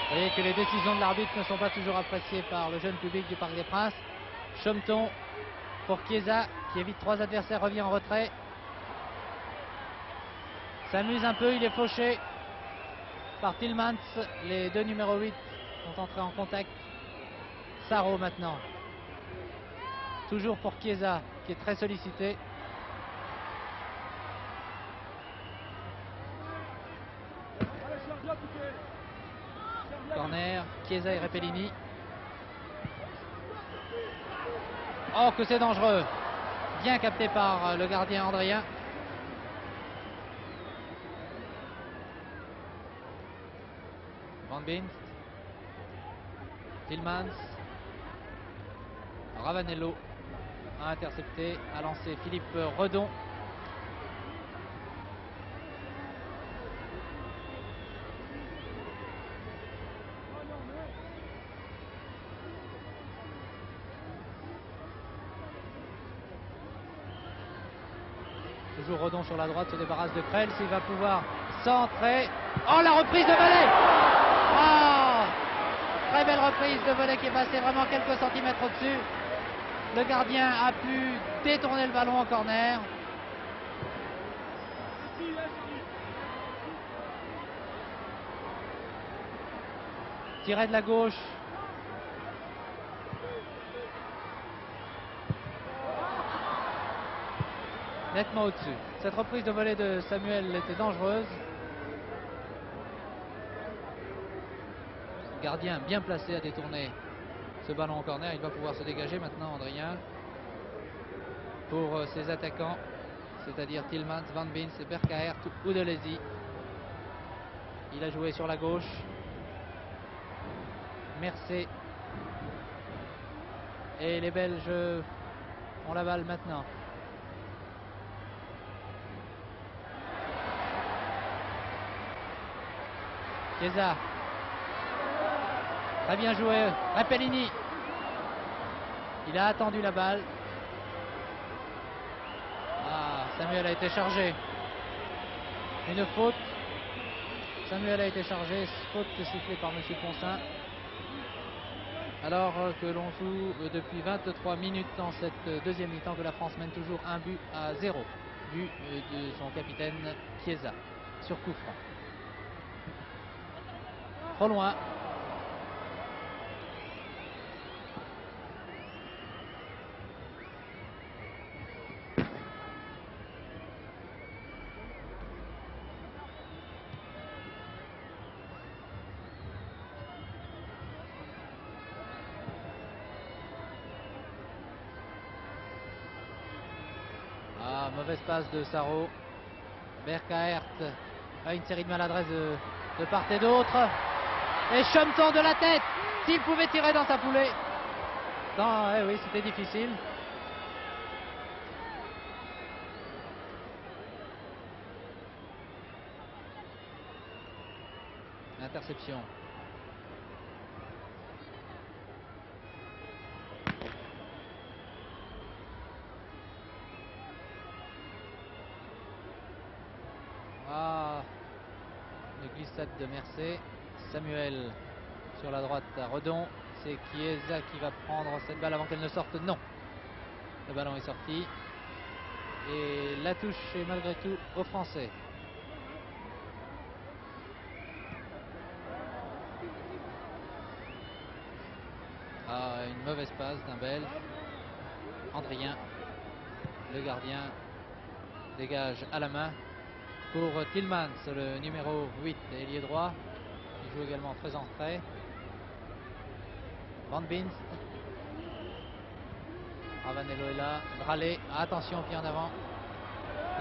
Vous voyez que les décisions de l'arbitre ne sont pas toujours appréciées par le jeune public du Parc des Princes. Chometon pour Chiesa qui évite 3 adversaires, revient en retrait. S'amuse un peu, il est fauché par Tillmans. Les deux numéro 8 sont entrés en contact. Sarro maintenant. Toujours pour Chiesa qui est très sollicité. Corner, Chiesa et Repellini. Oh que c'est dangereux. Bien capté par le gardien Andrien. Van Binst. Tillmans. Ravanello a intercepté, a lancé Philippe Redon. Toujours Redon sur la droite, se débarrasse de Krell, s'il va pouvoir centrer. Oh la reprise de volée. Oh, très belle reprise de volée qui est passée vraiment quelques centimètres au-dessus. Le gardien a pu détourner le ballon en corner. Tiré de la gauche. Nettement au-dessus. Cette reprise de volée de Samuel était dangereuse. Le gardien bien placé à détourner ce ballon en corner. Il va pouvoir se dégager maintenant, Andrien, pour ses attaquants, c'est-à-dire Tillmans, Van Binst, Berkaert ou Delesi. Il a joué sur la gauche. Mercé. Et les Belges ont la balle maintenant. Chiesa. Très bien joué. Repellini. Il a attendu la balle. Ah, Samuel a été chargé. Une faute. Samuel a été chargé. Faute sifflée par M. Poncin. Alors que l'on joue depuis 23 minutes dans cette deuxième mi-temps, que la France mène toujours 1-0. But de son capitaine Chiesa sur coup franc. Trop loin. Ah, mauvaise passe de Sarro. Berkaert a une série de maladresses de part et d'autre. Et Chometon de la tête. S'il pouvait tirer dans sa foulée. Eh oui, c'était difficile. Interception. Ah, une glissade de Mercé. Samuel sur la droite à Redon. C'est Chiesa qui va prendre cette balle avant qu'elle ne sorte. Non. Le ballon est sorti. Et la touche est malgré tout aux Français. Ah, une mauvaise passe d'un Belge. Andrien. Le gardien dégage à la main pour Tillmans, le numéro 8, ailier droit, qui joue également très en retrait. Van Binst. Ravanello est là. Dralé, attention, pied en avant.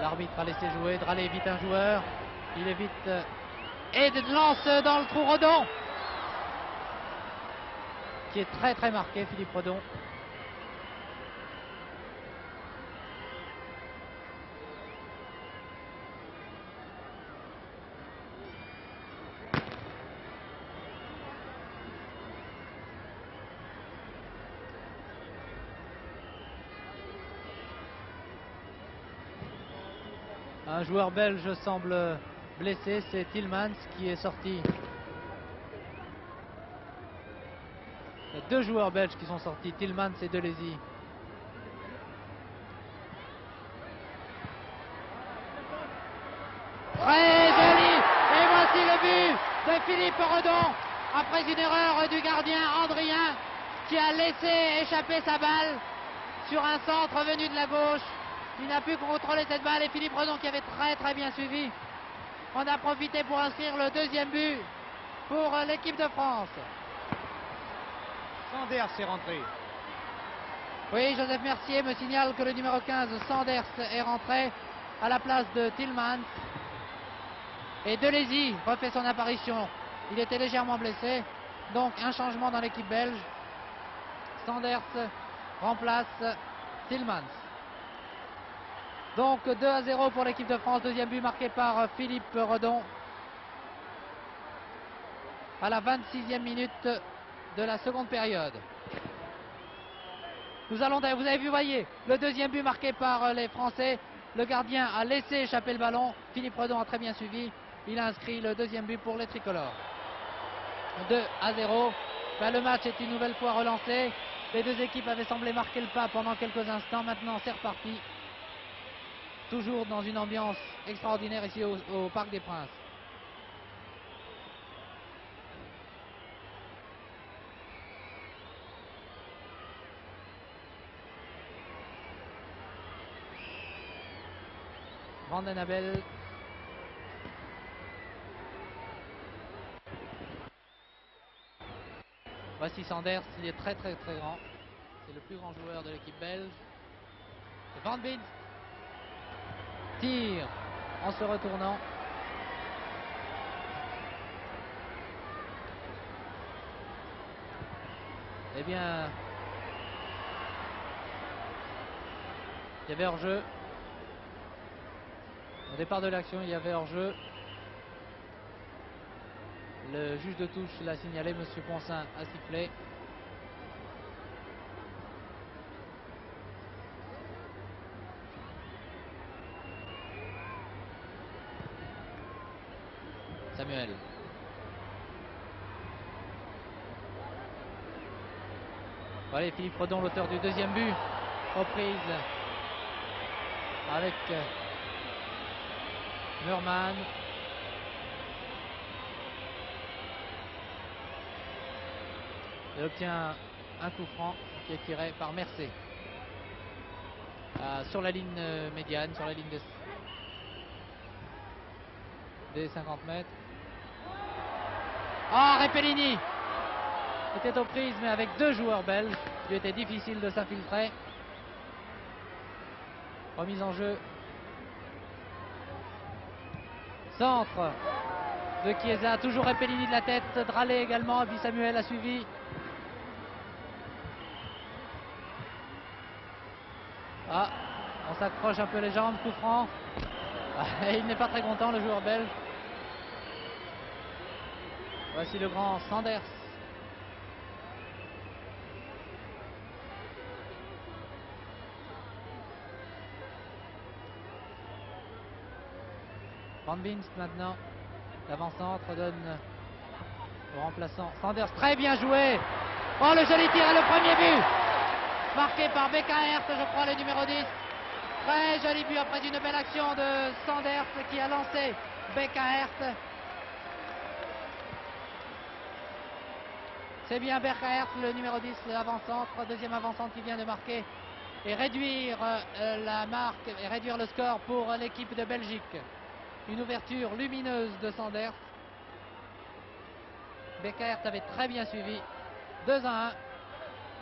L'arbitre a laissé jouer. Dralé évite un joueur. Il évite et lance dans le trou Redon, qui est très très marqué, Philippe Redon. Un joueur belge semble blessé, c'est Tillmans qui est sorti deux joueurs belges qui sont sortis, Tillmans et Delésy. Très joli. Et voici le but de Philippe Redon après une erreur du gardien Andrien qui a laissé échapper sa balle sur un centre venu de la gauche. Il n'a pu contrôler cette balle et Philippe Redon qui avait très bien suivi en a profité pour inscrire le deuxième but pour l'équipe de France. Sanders est rentré. Oui, Joseph Mercier me signale que le numéro 15, Sanders, est rentré à la place de Tillmans. Et Delésy refait son apparition. Il était légèrement blessé. Donc un changement dans l'équipe belge. Sanders remplace Tillmans. Donc 2-0 pour l'équipe de France. Deuxième but marqué par Philippe Redon à la 26e minute de la seconde période. Vous avez vu, voyez, le deuxième but marqué par les Français. Le gardien a laissé échapper le ballon. Philippe Redon a très bien suivi. Il a inscrit le deuxième but pour les tricolores. 2-0. Le match est une nouvelle fois relancé. Les deux équipes avaient semblé marquer le pas pendant quelques instants. Maintenant, c'est reparti. Toujours dans une ambiance extraordinaire ici au Parc des Princes. Van den Abel. Voici Sanders, il est très grand. C'est le plus grand joueur de l'équipe belge. Van Binst tire en se retournant. Eh bien, il y avait hors-jeu. Au départ de l'action, il y avait hors-jeu. Le juge de touche l'a signalé, Monsieur Poncin a sifflé. Samuel. Voilà, Philippe Redon, l'auteur du deuxième but. Reprise avec Murman. Il obtient un coup franc qui est tiré par Mercier. Sur la ligne médiane, sur la ligne des 50 mètres. Repellini était aux prises, mais avec deux joueurs belges, il était difficile de s'infiltrer. Remise en jeu. Centre de Chiesa, toujours Repellini de la tête, Dralé également, et puis Samuel a suivi. On s'accroche un peu les jambes, coup franc. Il n'est pas très content, le joueur belge. Voici le grand Sanders. Van Binst maintenant. L'avant-centre donne au remplaçant Sanders. Très bien joué. Oh, le joli tir et le premier but. Marqué par Bekaert, je crois, le numéro 10. Très joli but après une belle action de Sanders qui a lancé Bekaert. C'est bien Bekaert, le numéro 10, avant-centre, deuxième avant-centre qui vient de marquer et réduire la marque et réduire le score pour l'équipe de Belgique. Une ouverture lumineuse de Sanders. Bekaert avait très bien suivi. 2-1.